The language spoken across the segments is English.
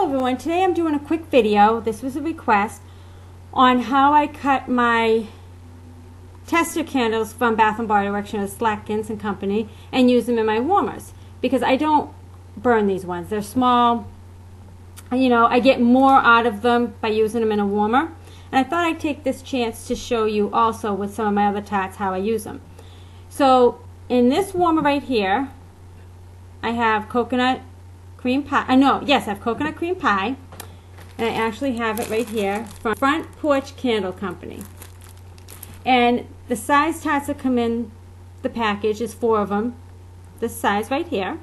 Hello everyone, today I'm doing a quick video, this was a request, on how I cut my tester candles from Bath & Body Works, Slatkins and Company, and use them in my warmers. Because I don't burn these ones, they're small, I get more out of them by using them in a warmer. And I thought I'd take this chance to show you also with some of my other tarts how I use them. So in this warmer right here, I have coconut cream pie. I have coconut cream pie, and I actually have it right here from Front Porch Candle Company. And the size tarts that come in the package is 4 of them, this size right here.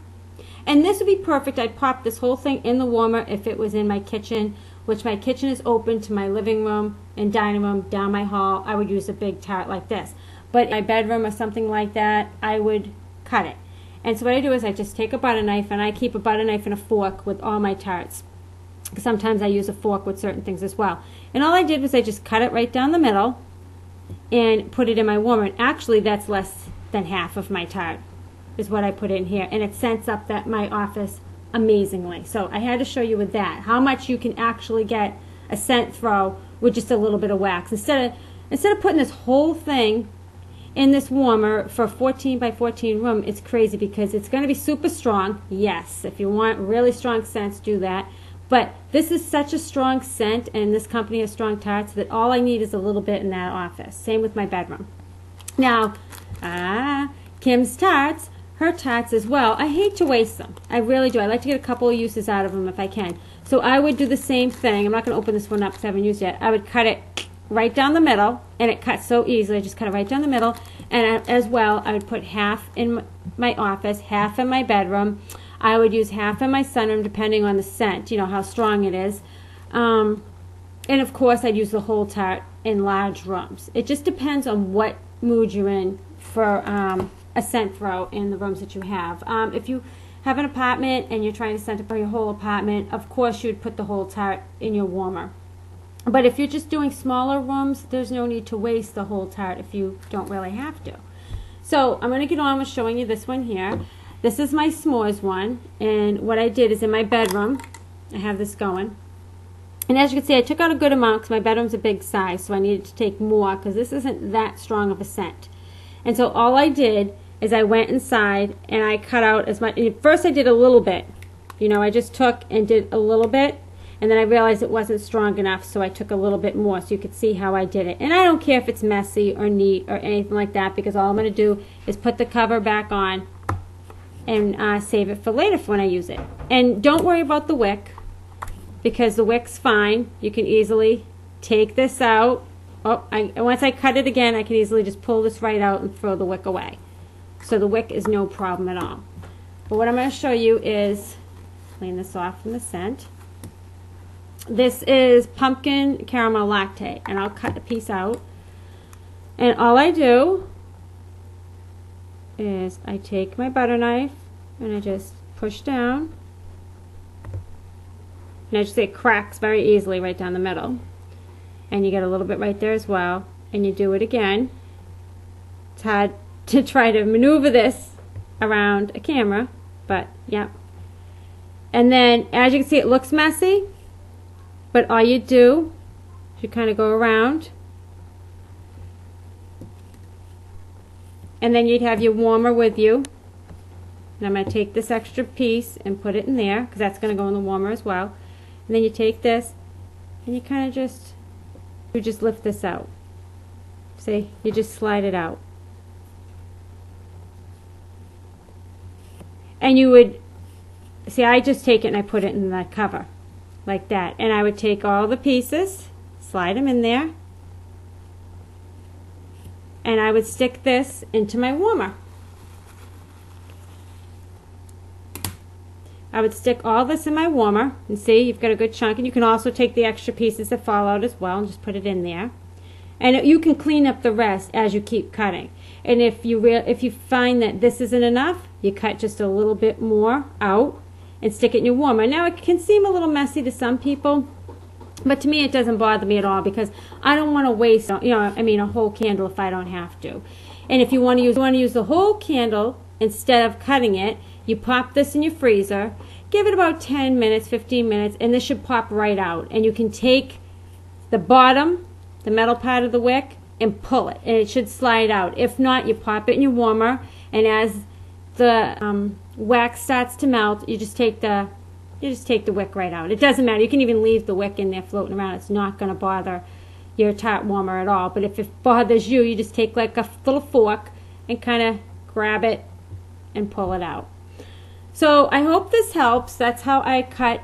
And this would be perfect. I'd pop this whole thing in the warmer if it was in my kitchen, which my kitchen is open to my living room and dining room down my hall. I would use a big tart like this. But in my bedroom or something like that, I would cut it. And so what I do is I just take a butter knife, and I keep a butter knife and a fork with all my tarts. Sometimes I use a fork with certain things as well. And all I did was I just cut it right down the middle and put it in my warmer. And actually that's less than half of my tart is what I put in here. And it scents up my office amazingly. So I had to show you with that how much you can actually get a scent throw with just a little bit of wax. Instead of putting this whole thing in this warmer for a 14 by 14 room, it's crazy because it's going to be super strong. Yes, if you want really strong scents, do that. But this is such a strong scent, and this company has strong tarts, that all I need is a little bit in that office. Same with my bedroom. Now, Kim's tarts, her tarts as well, I hate to waste them. I really do. I like to get a couple of uses out of them if I can. So I would do the same thing. I'm not going to open this one up because I haven't used it yet. I would cut it right down the middle, and it cuts so easily. I just cut it right down the middle, and as well I would put half in my office, half in my bedroom. I would use half in my sunroom depending on the scent, how strong it is, and of course I'd use the whole tart in large rooms. It just depends on what mood you're in for a scent throw in the rooms that you have. If you have an apartment and you're trying to scent up your whole apartment, of course you would put the whole tart in your warmer. But if you're just doing smaller rooms, there's no need to waste the whole tart if you don't really have to. So I'm going to get on with showing you this one here. This is my s'mores one, and what I did is in my bedroom, I have this going. And as you can see, I took out a good amount because my bedroom's a big size, so I needed to take more because this isn't that strong of a scent. And so all I did is I went inside and I cut out as much. First I did a little bit. I just took and did a little bit. And then I realized it wasn't strong enough, so I took a little bit more so you could see how I did it. And I don't care if it's messy or neat or anything like that, because all I'm going to do is put the cover back on and save it for later for when I use it. And don't worry about the wick, because the wick's fine. You can easily take this out. Once I cut it again, I can easily just pull this right out and throw the wick away. So the wick is no problem at all. But what I'm going to show you is clean this off from the scent. This is pumpkin caramel latte, and I'll cut the piece out. And all I do is I take my butter knife and I just push down. And I just say it cracks very easily right down the middle. And you get a little bit right there as well. And you do it again. It's hard to try to maneuver this around a camera, but yeah. And then as you can see, it looks messy. But all you do is you kind of go around, and then you'd have your warmer with you. And I'm going to take this extra piece and put it in there, because that's going to go in the warmer as well. And then you take this and you kind of just lift this out. See, you just slide it out. And you would, see, I just take it and I put it in the cover. Like that. And I would take all the pieces, slide them in there, and I would stick this into my warmer. I would stick all this in my warmer, and see, you've got a good chunk. And you can also take the extra pieces that fall out as well and just put it in there. And you can clean up the rest as you keep cutting. And if you find that this isn't enough, you cut just a little bit more out and stick it in your warmer. Now it can seem a little messy to some people, but to me it doesn't bother me at all, because I don't want to waste, a whole candle if I don't have to. And if you want to use the whole candle instead of cutting it, you pop this in your freezer, give it about 10 minutes, 15 minutes, and this should pop right out. And you can take the bottom, the metal part of the wick, and pull it, and it should slide out. If not, you pop it in your warmer, and as the wax starts to melt, you just take the wick right out. It doesn't matter. You can even leave the wick in there floating around. It's not going to bother your Tart warmer at all. But if it bothers you, you just take like a little fork and kind of grab it and pull it out. So I hope this helps. That's how I cut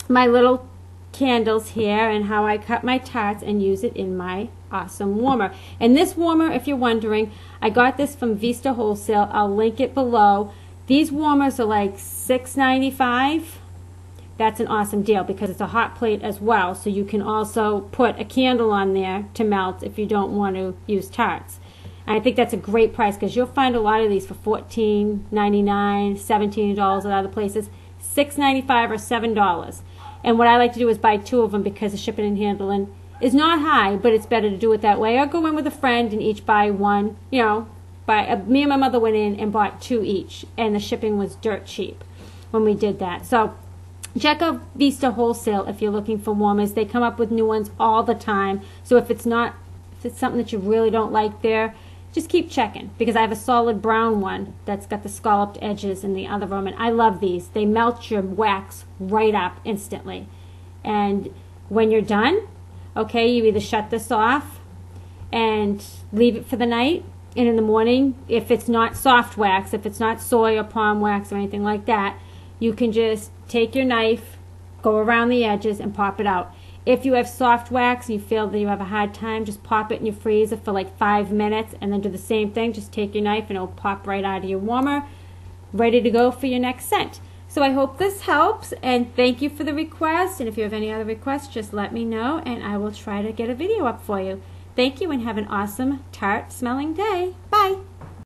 my little candles here and how I cut my tarts and use it in my awesome warmer. And this warmer, if you're wondering, I got this from Vista Wholesale. I'll link it below. These warmers are like $6.95. That's an awesome deal because it's a hot plate as well, so you can also put a candle on there to melt if you don't want to use tarts. And I think that's a great price because you'll find a lot of these for $14.99, $17 at other places, $6.95 or $7. And what I like to do is buy 2 of them because the shipping and handling is not high, but it's better to do it that way. Or go in with a friend and each buy one. You know, me and my mother went in and bought 2 each, and the shipping was dirt cheap when we did that. So check out Vista Wholesale if you're looking for warmers. They come up with new ones all the time. So if it's something that you really don't like there, just keep checking, because I have a solid brown one that's got the scalloped edges in the other room, and I love these. They melt your wax right up instantly. And when you're done, okay, you either shut this off and leave it for the night, and in the morning, if it's not soft wax, if it's not soy or palm wax or anything like that, you can just take your knife, go around the edges, and pop it out. If you have soft wax and you feel that you have a hard time, just pop it in your freezer for like 5 minutes and then do the same thing. Just take your knife and it'll pop right out of your warmer, ready to go for your next scent. So I hope this helps, and thank you for the request. And if you have any other requests, just let me know and I will try to get a video up for you. Thank you and have an awesome tart smelling day.